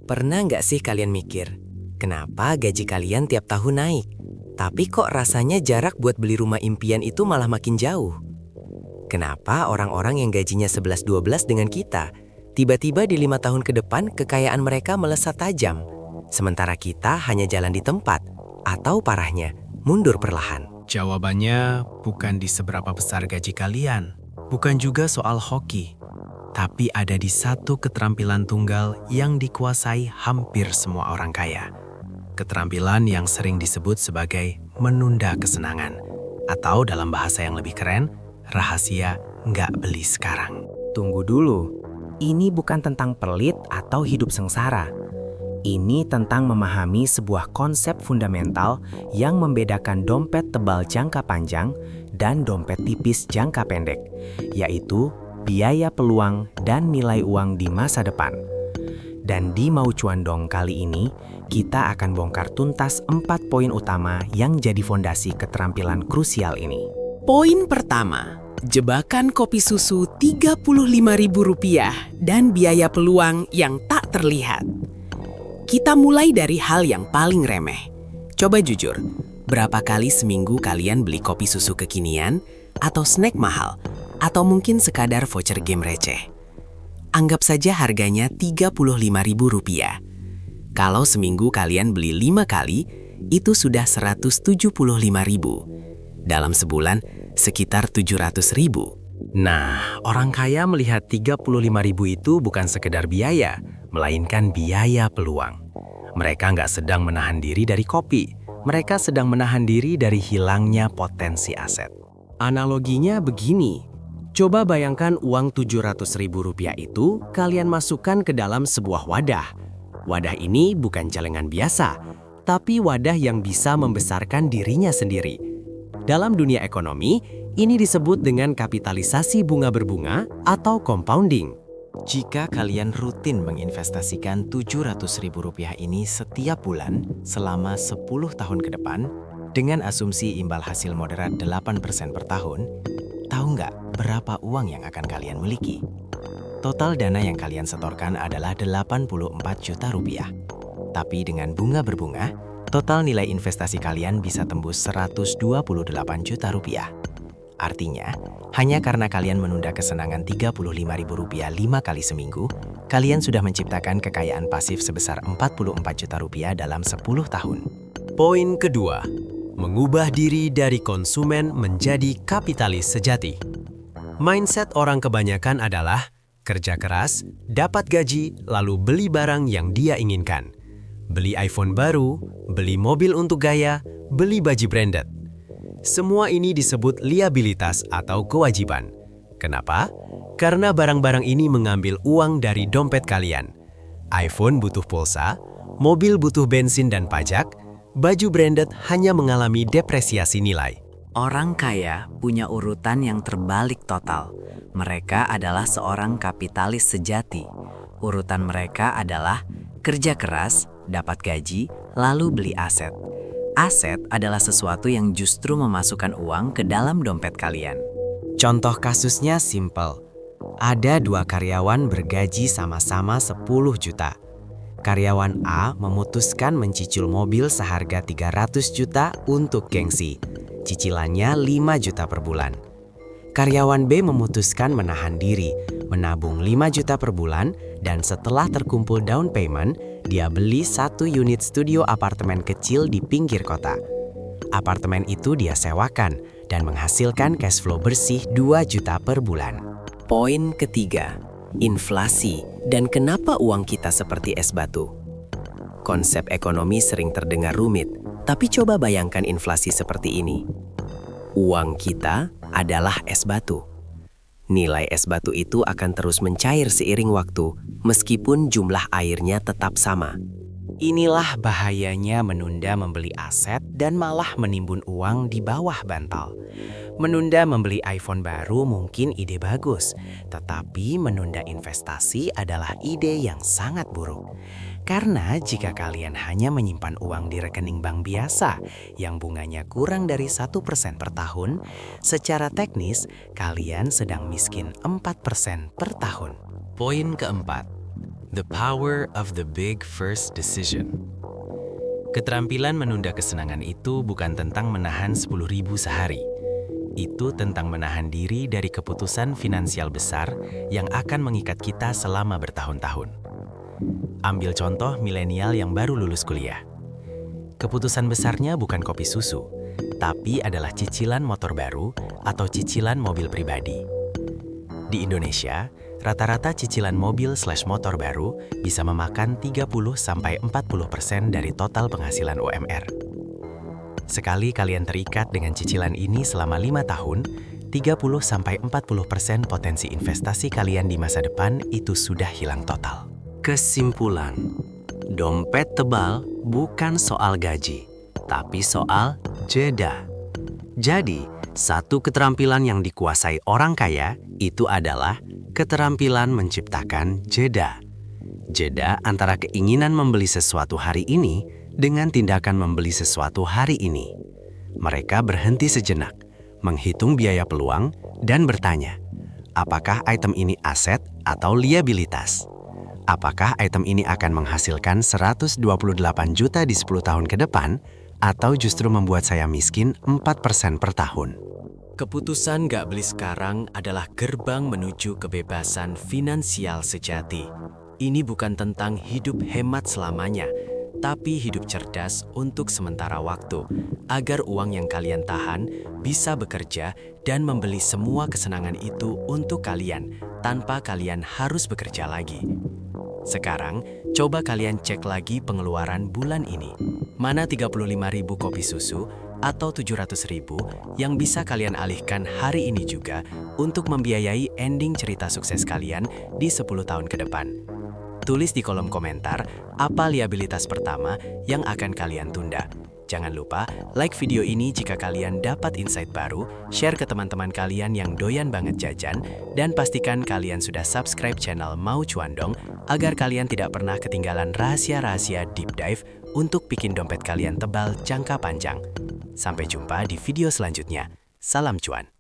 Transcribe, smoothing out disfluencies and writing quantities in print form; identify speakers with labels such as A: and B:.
A: Pernah nggak sih kalian mikir, kenapa gaji kalian tiap tahun naik? Tapi kok rasanya jarak buat beli rumah impian itu malah makin jauh? Kenapa orang-orang yang gajinya 11-12 dengan kita, tiba-tiba di 5 tahun ke depan kekayaan mereka melesat tajam, sementara kita hanya jalan di tempat, atau parahnya, mundur perlahan?
B: Jawabannya bukan di seberapa besar gaji kalian, bukan juga soal hoki, tapi ada di satu keterampilan tunggal yang dikuasai hampir semua orang kaya. Keterampilan yang sering disebut sebagai menunda kesenangan, atau dalam bahasa yang lebih keren, rahasia nggak beli sekarang.
C: Tunggu dulu, ini bukan tentang pelit atau hidup sengsara. Ini tentang memahami sebuah konsep fundamental yang membedakan dompet tebal jangka panjang dan dompet tipis jangka pendek, yaitu biaya peluang dan nilai uang di masa depan. Dan di Mau Cuan Dong kali ini, kita akan bongkar tuntas 4 poin utama yang jadi fondasi keterampilan krusial ini.
D: Poin pertama, jebakan kopi susu Rp35.000 dan biaya peluang yang tak terlihat. Kita mulai dari hal yang paling remeh. Coba jujur, berapa kali seminggu kalian beli kopi susu kekinian, atau snack mahal, atau mungkin sekadar voucher game receh? Anggap saja harganya Rp35.000. Kalau seminggu kalian beli 5 kali, itu sudah Rp175.000. Dalam sebulan, sekitar Rp700.000.
B: Nah, orang kaya melihat 35.000 itu bukan sekedar biaya, melainkan biaya peluang. Mereka nggak sedang menahan diri dari kopi, mereka sedang menahan diri dari hilangnya potensi aset. Analoginya begini, coba bayangkan uang Rp700.000 itu kalian masukkan ke dalam sebuah wadah. Wadah ini bukan celengan biasa, tapi wadah yang bisa membesarkan dirinya sendiri. Dalam dunia ekonomi, ini disebut dengan kapitalisasi bunga berbunga atau compounding. Jika kalian rutin menginvestasikan Rp700.000 ini setiap bulan selama 10 tahun ke depan, dengan asumsi imbal hasil moderat 8% per tahun, tahu nggak berapa uang yang akan kalian miliki? Total dana yang kalian setorkan adalah Rp84 juta. Tapi dengan bunga berbunga, total nilai investasi kalian bisa tembus Rp128 juta. Artinya, hanya karena kalian menunda kesenangan Rp35.000 5 kali seminggu, kalian sudah menciptakan kekayaan pasif sebesar Rp44 juta dalam 10 tahun.
E: Poin kedua, mengubah diri dari konsumen menjadi kapitalis sejati. Mindset orang kebanyakan adalah kerja keras, dapat gaji, lalu beli barang yang dia inginkan. Beli iPhone baru, beli mobil untuk gaya, beli baju branded. Semua ini disebut liabilitas atau kewajiban. Kenapa? Karena barang-barang ini mengambil uang dari dompet kalian. iPhone butuh pulsa, mobil butuh bensin dan pajak, baju branded hanya mengalami depresiasi nilai.
D: Orang kaya punya urutan yang terbalik total. Mereka adalah seorang kapitalis sejati. Urutan mereka adalah kerja keras, dapat gaji, lalu beli aset. Aset adalah sesuatu yang justru memasukkan uang ke dalam dompet kalian.
C: Contoh kasusnya simple. Ada 2 karyawan bergaji sama-sama 10 juta. Karyawan A memutuskan mencicil mobil seharga 300 juta untuk gengsi. Cicilannya 5 juta per bulan. Karyawan B memutuskan menahan diri, menabung 5 juta per bulan, dan setelah terkumpul down payment, dia beli 1 unit studio apartemen kecil di pinggir kota. Apartemen itu dia sewakan dan menghasilkan cash flow bersih 2 juta per bulan.
A: Poin ketiga, inflasi dan kenapa uang kita seperti es batu. Konsep ekonomi sering terdengar rumit, tapi coba bayangkan inflasi seperti ini. Uang kita adalah es batu. Nilai es batu itu akan terus mencair seiring waktu, meskipun jumlah airnya tetap sama.
C: Inilah bahayanya menunda membeli aset dan malah menimbun uang di bawah bantal. Menunda membeli iPhone baru mungkin ide bagus, tetapi menunda investasi adalah ide yang sangat buruk. Karena jika kalian hanya menyimpan uang di rekening bank biasa yang bunganya kurang dari 1% per tahun, secara teknis kalian sedang miskin 4% per tahun.
E: Poin keempat,
B: The Power of the Big First Decision. Keterampilan menunda kesenangan itu bukan tentang menahan 10.000 sehari. Itu tentang menahan diri dari keputusan finansial besar yang akan mengikat kita selama bertahun-tahun. Ambil contoh milenial yang baru lulus kuliah. Keputusan besarnya bukan kopi susu, tapi adalah cicilan motor baru atau cicilan mobil pribadi. Di Indonesia, rata-rata cicilan mobil/motor baru bisa memakan 30-40% dari total penghasilan UMR. Sekali kalian terikat dengan cicilan ini selama 5 tahun, 30-40% potensi investasi kalian di masa depan itu sudah hilang total.
E: Kesimpulan, dompet tebal bukan soal gaji, tapi soal jeda. Jadi, satu keterampilan yang dikuasai orang kaya itu adalah keterampilan menciptakan jeda. Jeda antara keinginan membeli sesuatu hari ini dengan tindakan membeli sesuatu hari ini. Mereka berhenti sejenak, menghitung biaya peluang, dan bertanya, apakah item ini aset atau liabilitas? Apakah item ini akan menghasilkan 128 juta di 10 tahun ke depan, atau justru membuat saya miskin 4% per tahun?
B: Keputusan gak beli sekarang adalah gerbang menuju kebebasan finansial sejati. Ini bukan tentang hidup hemat selamanya, tapi hidup cerdas untuk sementara waktu, agar uang yang kalian tahan bisa bekerja dan membeli semua kesenangan itu untuk kalian, tanpa kalian harus bekerja lagi. Sekarang, coba kalian cek lagi pengeluaran bulan ini. Mana 35.000 kopi susu atau 700.000 yang bisa kalian alihkan hari ini juga untuk membiayai ending cerita sukses kalian di 10 tahun ke depan. Tulis di kolom komentar apa liabilitas pertama yang akan kalian tunda. Jangan lupa like video ini jika kalian dapat insight baru, share ke teman-teman kalian yang doyan banget jajan, dan pastikan kalian sudah subscribe channel Mau Cuan Dong agar kalian tidak pernah ketinggalan rahasia-rahasia deep dive untuk bikin dompet kalian tebal jangka panjang. Sampai jumpa di video selanjutnya. Salam cuan.